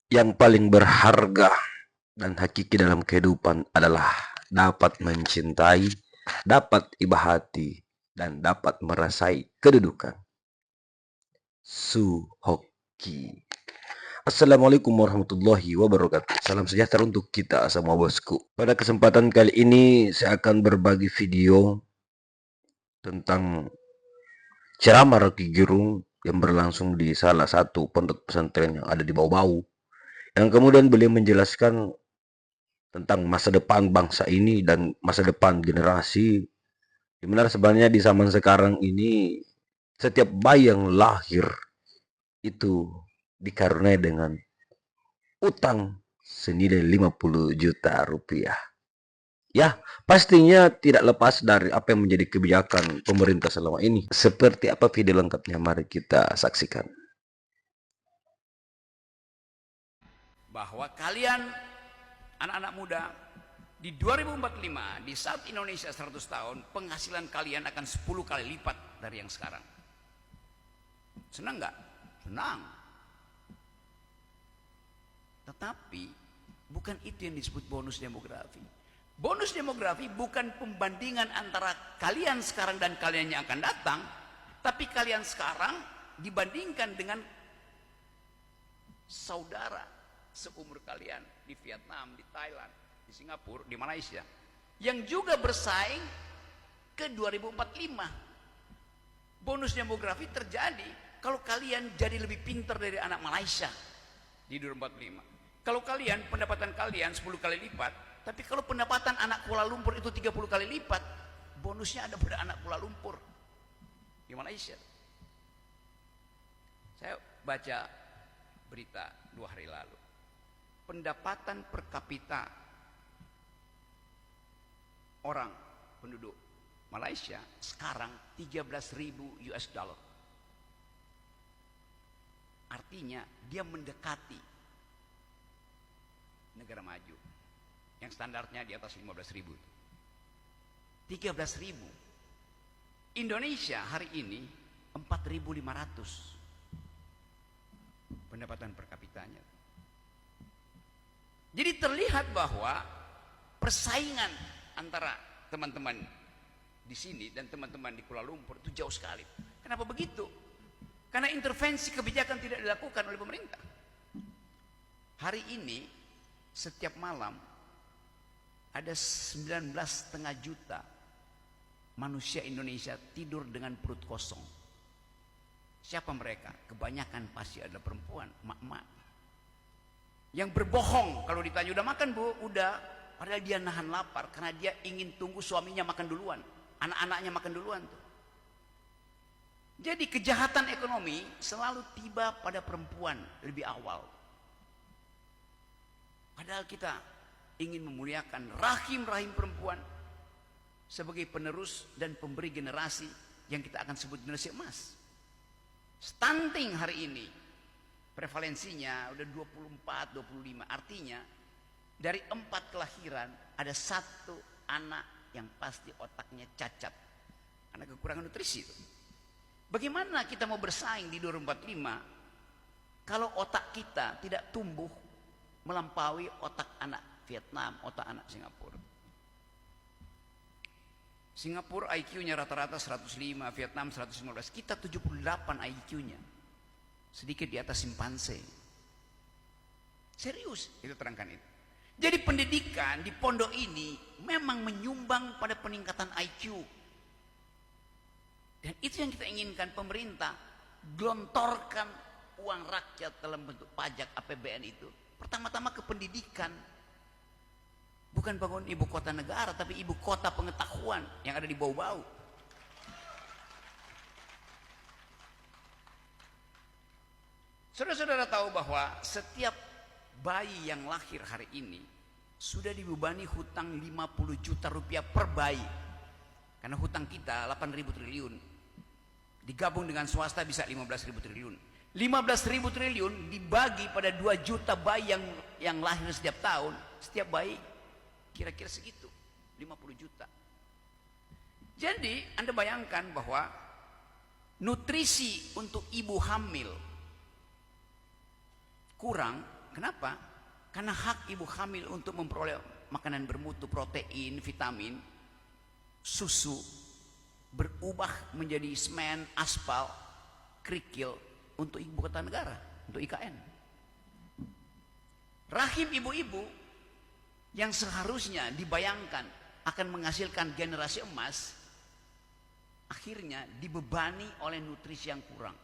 Yang paling berharga dan hakiki dalam kehidupan adalah dapat mencintai, dapat iba hati, dan dapat merasai kedudukan. Suhoki. Assalamualaikum warahmatullahi wabarakatuh. Salam sejahtera untuk kita semua bosku. Pada kesempatan kali ini saya akan berbagi video tentang ceramah Rocky Gerung yang berlangsung di salah satu pondok pesantren yang ada di Bau-Bau. Yang kemudian beliau menjelaskan tentang masa depan bangsa ini dan masa depan generasi. Dimana sebenarnya di zaman sekarang ini setiap bayi yang lahir itu dikaruniai dengan utang senilai 50 juta rupiah. Ya, pastinya tidak lepas dari apa yang menjadi kebijakan pemerintah selama ini. Seperti apa video lengkapnya? Mari kita saksikan. Bahwa kalian anak-anak muda di 2045, di saat Indonesia 100 tahun, penghasilan kalian akan 10 kali lipat dari yang sekarang. Senang nggak? Senang. Tetapi bukan itu yang disebut bonus demografi. Bonus demografi bukan pembandingan antara kalian sekarang dan kalian yang akan datang, tapi kalian sekarang dibandingkan dengan saudara seumur kalian di Vietnam, di Thailand, di Singapura, di Malaysia, yang juga bersaing ke 2045. Bonus demografi terjadi kalau kalian jadi lebih pintar dari anak Malaysia di 2045. Kalau kalian, pendapatan kalian 10 kali lipat, tapi kalau pendapatan anak Kuala Lumpur itu 30 kali lipat, bonusnya ada pada anak Kuala Lumpur di Malaysia. Saya baca berita 2 hari lalu. Pendapatan per kapita orang penduduk Malaysia sekarang 13.000 US dollar. Artinya dia mendekati negara maju yang standarnya di atas 15.000. 13.000. Indonesia hari ini 4.500 pendapatan per kapitanya. Jadi terlihat bahwa persaingan antara teman-teman di sini dan teman-teman di Kuala Lumpur itu jauh sekali. Kenapa begitu? Karena intervensi kebijakan tidak dilakukan oleh pemerintah. Hari ini setiap malam ada 19,5 juta manusia Indonesia tidur dengan perut kosong. Siapa mereka? Kebanyakan pasti adalah perempuan, mak-mak, yang berbohong kalau ditanya udah makan bu, udah, padahal dia nahan lapar karena dia ingin tunggu suaminya makan duluan, anak-anaknya makan duluan tuh. Jadi kejahatan ekonomi selalu tiba pada perempuan lebih awal. Padahal kita ingin memuliakan rahim-rahim perempuan sebagai penerus dan pemberi generasi yang kita akan sebut generasi emas. Stunting hari ini prevalensinya udah 24-25, artinya dari 4 kelahiran ada 1 anak yang pasti otaknya cacat karena kekurangan nutrisi itu. Bagaimana kita mau bersaing di 2045 kalau otak kita tidak tumbuh melampaui otak anak Vietnam, otak anak Singapura. Singapura IQ-nya rata-rata 105, Vietnam 115, kita 78 IQ-nya. Sedikit di atas simpanse. Serius itu terangkan itu. Jadi pendidikan di pondok ini memang menyumbang pada peningkatan IQ. Dan itu yang kita inginkan, pemerintah gelontorkan uang rakyat dalam bentuk pajak APBN itu pertama-tama ke pendidikan. Bukan bangun ibu kota negara, tapi ibu kota pengetahuan yang ada di Bau-Bau. Saudara-saudara tahu bahwa setiap bayi yang lahir hari ini sudah dibebani hutang 50 juta rupiah per bayi. Karena hutang kita 8.000 triliun. Digabung dengan swasta bisa 15.000 triliun. 15.000 triliun dibagi pada 2 juta bayi yang lahir setiap tahun. Setiap bayi kira-kira segitu, 50 juta. Jadi Anda bayangkan bahwa nutrisi untuk ibu hamil kurang. Kenapa? Karena hak ibu hamil untuk memperoleh makanan bermutu, protein, vitamin, susu berubah menjadi semen, aspal, kerikil untuk ibu kota negara, untuk IKN. Rahim ibu-ibu yang seharusnya dibayangkan akan menghasilkan generasi emas, akhirnya dibebani oleh nutrisi yang kurang.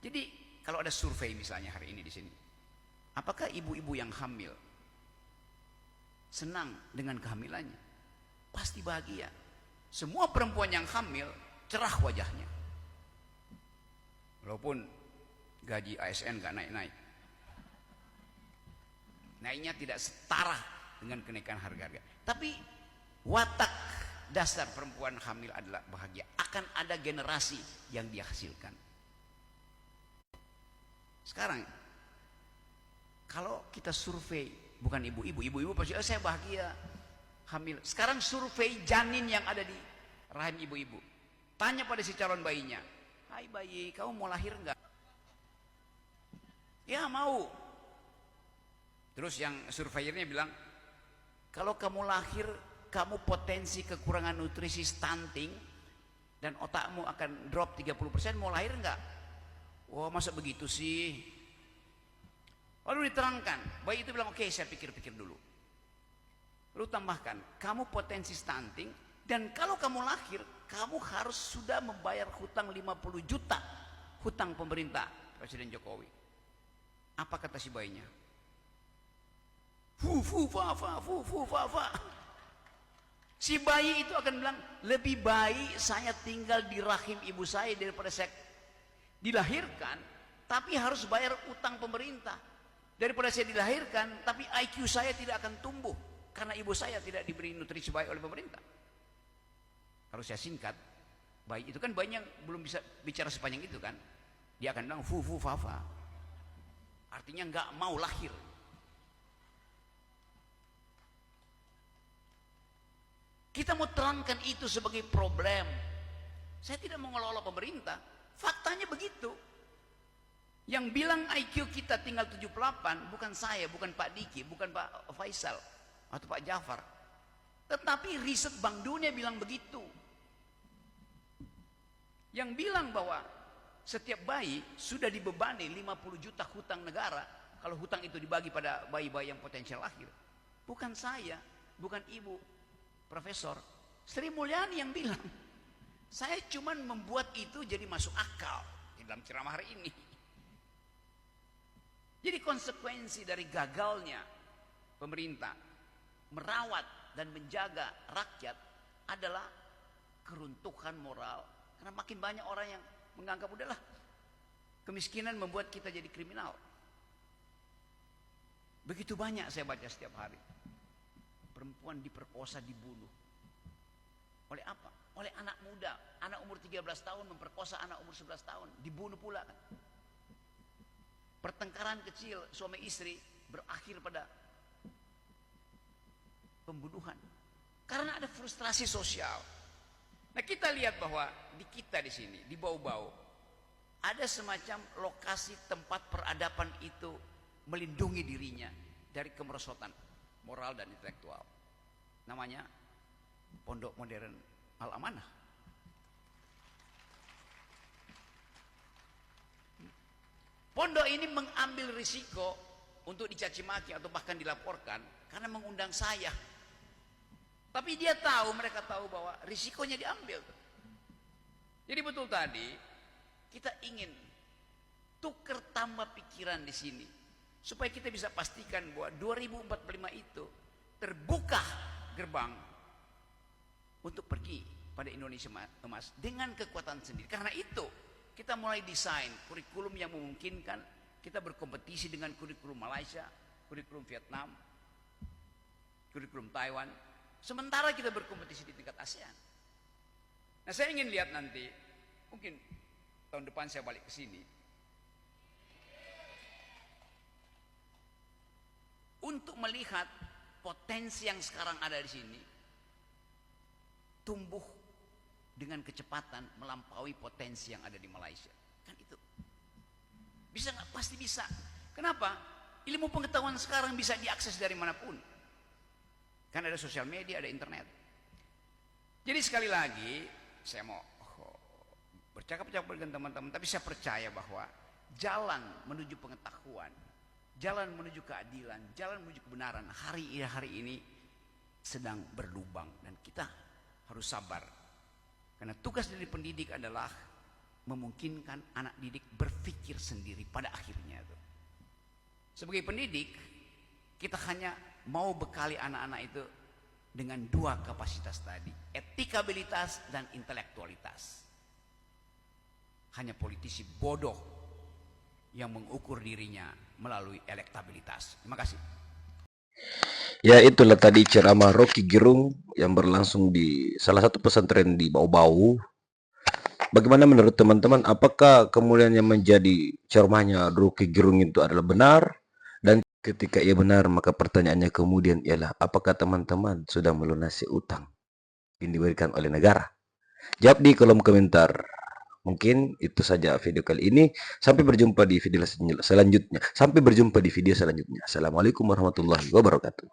Jadi kalau ada survei misalnya hari ini di sini, apakah ibu-ibu yang hamil senang dengan kehamilannya? Pasti bahagia. Semua perempuan yang hamil cerah wajahnya, walaupun gaji ASN gak naik-naik, naiknya tidak setara dengan kenaikan harga-harga. Tapi watak dasar perempuan hamil adalah bahagia. Akan ada generasi yang dia hasilkan. Sekarang kalau kita survei, bukan ibu-ibu pasti saya bahagia hamil. Sekarang survei janin yang ada di rahim ibu-ibu. Tanya pada si calon bayinya, "Hai bayi, kamu mau lahir enggak?" "Ya mau." Terus yang surveyornya bilang, "Kalau kamu lahir, kamu potensi kekurangan nutrisi stunting dan otakmu akan drop 30%, mau lahir enggak?" "Wah, masa begitu sih?" Lalu diterangkan, bayi itu bilang, "Oke, saya pikir-pikir dulu." Lalu tambahkan, "Kamu potensi stunting dan kalau kamu lahir, kamu harus sudah membayar hutang 50 juta, hutang pemerintah Presiden Jokowi." Apa kata si bayinya? Fa. Si bayi itu akan bilang, lebih baik saya tinggal di rahim ibu saya daripada saya dilahirkan tapi harus bayar utang pemerintah, daripada saya dilahirkan tapi IQ saya tidak akan tumbuh karena ibu saya tidak diberi nutrisi baik oleh pemerintah. Kalau saya singkat, bayi itu kan banyak belum bisa bicara sepanjang itu kan, dia akan bilang fa. Artinya nggak mau lahir. Kita mau terangkan itu sebagai problem. Saya tidak mau ngelola pemerintah. Faktanya begitu. Yang bilang IQ kita tinggal 78 bukan saya, bukan Pak Diki, bukan Pak Faisal atau Pak Jafar. Tetapi riset Bank Dunia bilang begitu. Yang bilang bahwa setiap bayi sudah dibebani 50 juta hutang negara kalau hutang itu dibagi pada bayi-bayi yang potensial lahir. Bukan saya, bukan ibu Profesor Sri Mulyani yang bilang. Saya cuma membuat itu jadi masuk akal di dalam ceramah hari ini. Jadi konsekuensi dari gagalnya pemerintah merawat dan menjaga rakyat adalah keruntuhan moral. Karena makin banyak orang yang menganggap udahlah kemiskinan membuat kita jadi kriminal. Begitu banyak saya baca setiap hari. Perempuan diperkosa, dibunuh. Oleh apa? Oleh anak muda. Anak umur 13 tahun memperkosa anak umur 11 tahun. Dibunuh pula kan. Pertengkaran kecil suami istri berakhir pada pembunuhan. Karena ada frustrasi sosial. Nah kita lihat bahwa di kita di sini, di Bau-Bau, ada semacam lokasi tempat peradaban itu melindungi dirinya dari kemerosotan moral dan intelektual. Namanya Pondok Modern Al-Amanah. Pondok ini mengambil risiko untuk dicaci maki atau bahkan dilaporkan karena mengundang saya. Tapi dia tahu, mereka tahu bahwa risikonya diambil. Jadi betul tadi kita ingin tukar tambah pikiran di sini supaya kita bisa pastikan bahwa 2045 itu terbuka gerbang untuk pergi pada Indonesia emas dengan kekuatan sendiri. Karena itu kita mulai desain kurikulum yang memungkinkan kita berkompetisi dengan kurikulum Malaysia, kurikulum Vietnam, kurikulum Taiwan. Sementara kita berkompetisi di tingkat ASEAN. Nah saya ingin lihat nanti, mungkin tahun depan saya balik ke sini, untuk melihat potensi yang sekarang ada di sini tumbuh dengan kecepatan melampaui potensi yang ada di Malaysia. Kan itu bisa nggak? Pasti bisa. Kenapa? Ilmu pengetahuan sekarang bisa diakses dari manapun. Kan ada sosial media, ada internet. Jadi sekali lagi, saya mau bercakap-cakap dengan teman-teman, tapi saya percaya bahwa jalan menuju pengetahuan, jalan menuju keadilan, jalan menuju kebenaran hari ini sedang berlubang, dan kita harus sabar. Karena tugas dari pendidik adalah memungkinkan anak didik berpikir sendiri pada akhirnya itu. Sebagai pendidik, kita hanya mau bekali anak-anak itu dengan dua kapasitas tadi, etikabilitas dan intelektualitas. Hanya politisi bodoh yang mengukur dirinya melalui elektabilitas. Terima kasih. Ya, itulah tadi ceramah Rocky Gerung yang berlangsung di salah satu pesantren di Bau-Bau. Bagaimana menurut teman-teman? Apakah kemudian yang menjadi ceramahnya Rocky Gerung itu adalah benar? Dan ketika ia benar, maka pertanyaannya kemudian ialah, apakah teman-teman sudah melunasi utang yang diberikan oleh negara? Jawab di kolom komentar. Mungkin itu saja video kali ini. Sampai berjumpa di video selanjutnya. Assalamualaikum warahmatullahi wabarakatuh.